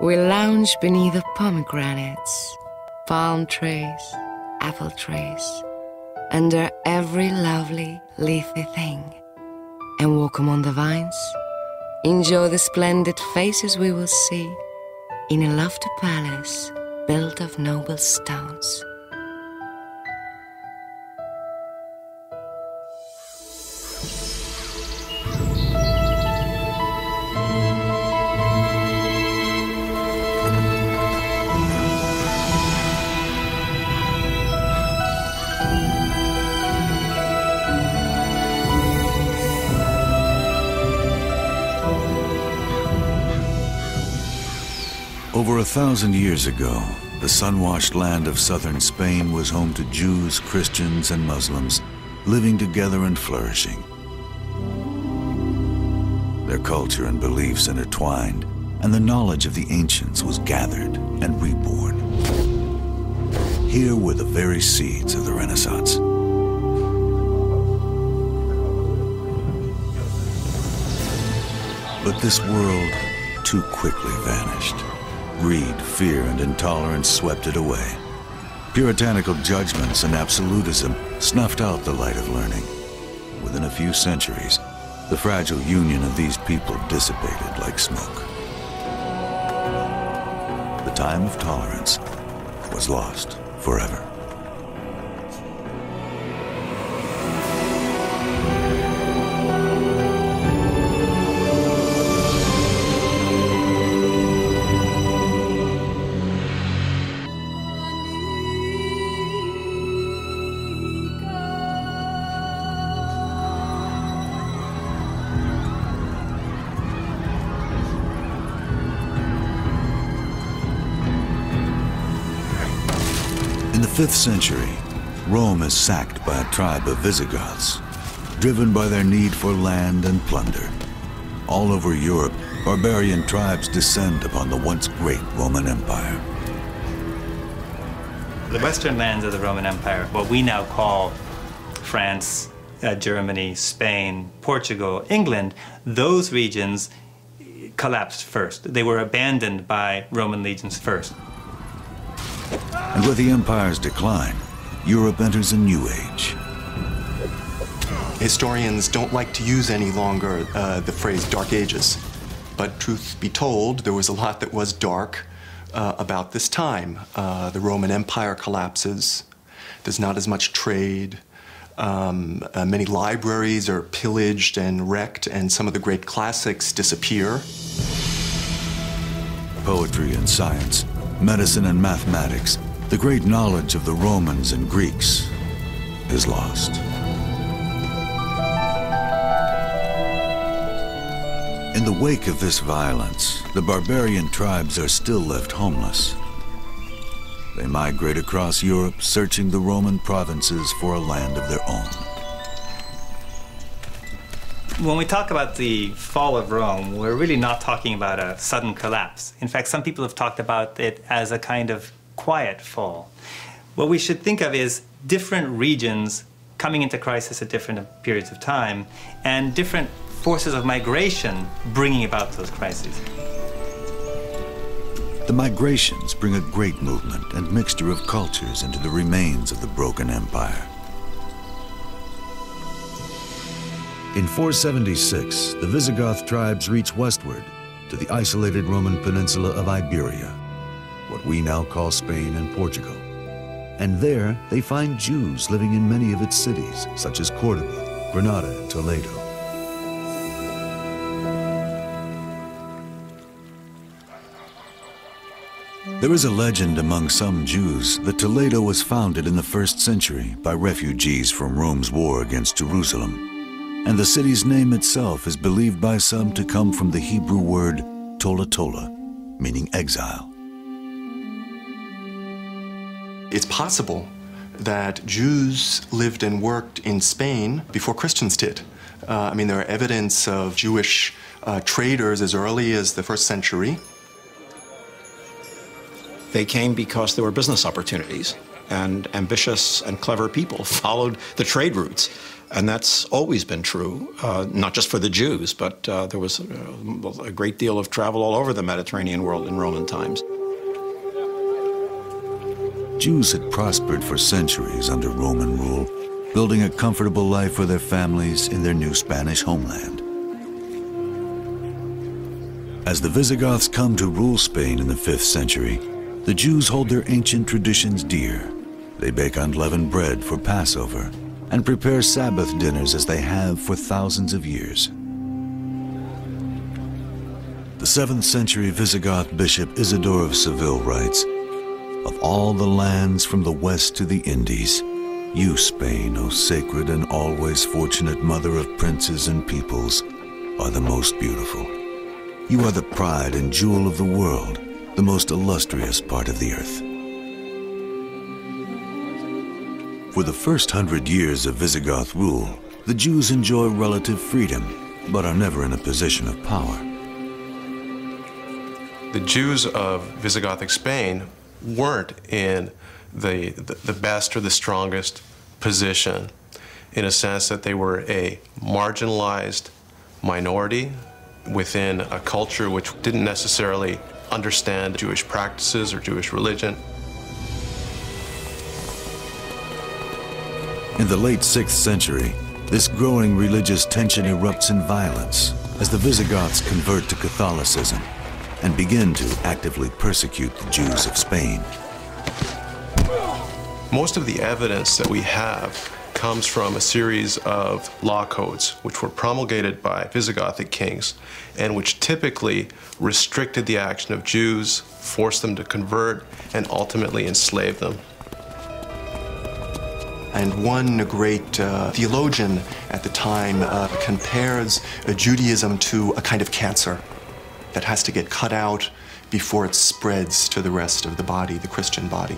We lounge beneath the pomegranates, palm trees, apple trees, under every lovely leafy thing, and walk among the vines, enjoy the splendid faces we will see in a lofty palace built of noble stones. Over 1,000 years ago, the sun-washed land of southern Spain was home to Jews, Christians, and Muslims living together and flourishing. Their culture and beliefs intertwined, and the knowledge of the ancients was gathered and reborn. Here were the very seeds of the Renaissance. But this world too quickly vanished. Greed, fear, and intolerance swept it away. Puritanical judgments and absolutism snuffed out the light of learning. Within a few centuries, the fragile union of these people dissipated like smoke. The time of tolerance was lost forever. In the 5th century, Rome is sacked by a tribe of Visigoths, driven by their need for land and plunder. All over Europe, barbarian tribes descend upon the once great Roman Empire. The western lands of the Roman Empire, what we now call France, Germany, Spain, Portugal, England, those regions collapsed first. They were abandoned by Roman legions first. And with the empire's decline, Europe enters a new age. Historians don't like to use any longer the phrase Dark Ages. But truth be told, there was a lot that was dark about this time. The Roman Empire collapses. There's not as much trade. Many libraries are pillaged and wrecked, and some of the great classics disappear. Poetry and science, medicine and mathematics, the great knowledge of the Romans and Greeks is lost. In the wake of this violence, the barbarian tribes are still left homeless. They migrate across Europe, searching the Roman provinces for a land of their own. When we talk about the fall of Rome, we're really not talking about a sudden collapse. In fact, some people have talked about it as a kind of quiet fall. What we should think of is different regions coming into crisis at different periods of time, and different forces of migration bringing about those crises. The migrations bring a great movement and mixture of cultures into the remains of the broken empire. In 476, the Visigoth tribes reach westward to the isolated Roman peninsula of Iberia, what we now call Spain and Portugal. And there, they find Jews living in many of its cities, such as Cordoba, Granada, and Toledo. There is a legend among some Jews that Toledo was founded in the 1st century by refugees from Rome's war against Jerusalem. And the city's name itself is believed by some to come from the Hebrew word tola tola, meaning exile. It's possible that Jews lived and worked in Spain before Christians did. I mean, there are evidence of Jewish traders as early as the 1st century. They came because there were business opportunities, and ambitious and clever people followed the trade routes. And that's always been true, not just for the Jews, but there was a great deal of travel all over the Mediterranean world in Roman times. Jews had prospered for centuries under Roman rule, building a comfortable life for their families in their new Spanish homeland. As the Visigoths come to rule Spain in the 5th century, the Jews hold their ancient traditions dear. They bake unleavened bread for Passover and prepare Sabbath dinners as they have for thousands of years. The 7th century Visigoth bishop Isidore of Seville writes, "Of all the lands from the west to the Indies, you, Spain, O sacred and always fortunate mother of princes and peoples, are the most beautiful. You are the pride and jewel of the world, the most illustrious part of the earth." For the first 100 years of Visigoth rule, the Jews enjoy relative freedom, but are never in a position of power. The Jews of Visigothic Spain weren't in the best or the strongest position, in a sense that they were a marginalized minority within a culture which didn't necessarily understand Jewish practices or Jewish religion. In the late 6th century, this growing religious tension erupts in violence as the Visigoths convert to Catholicism and begin to actively persecute the Jews of Spain. Most of the evidence that we have comes from a series of law codes which were promulgated by Visigothic kings and which typically restricted the action of Jews, forced them to convert, and ultimately enslaved them. And one great theologian at the time compares Judaism to a kind of cancer that has to get cut out before it spreads to the rest of the body, the Christian body.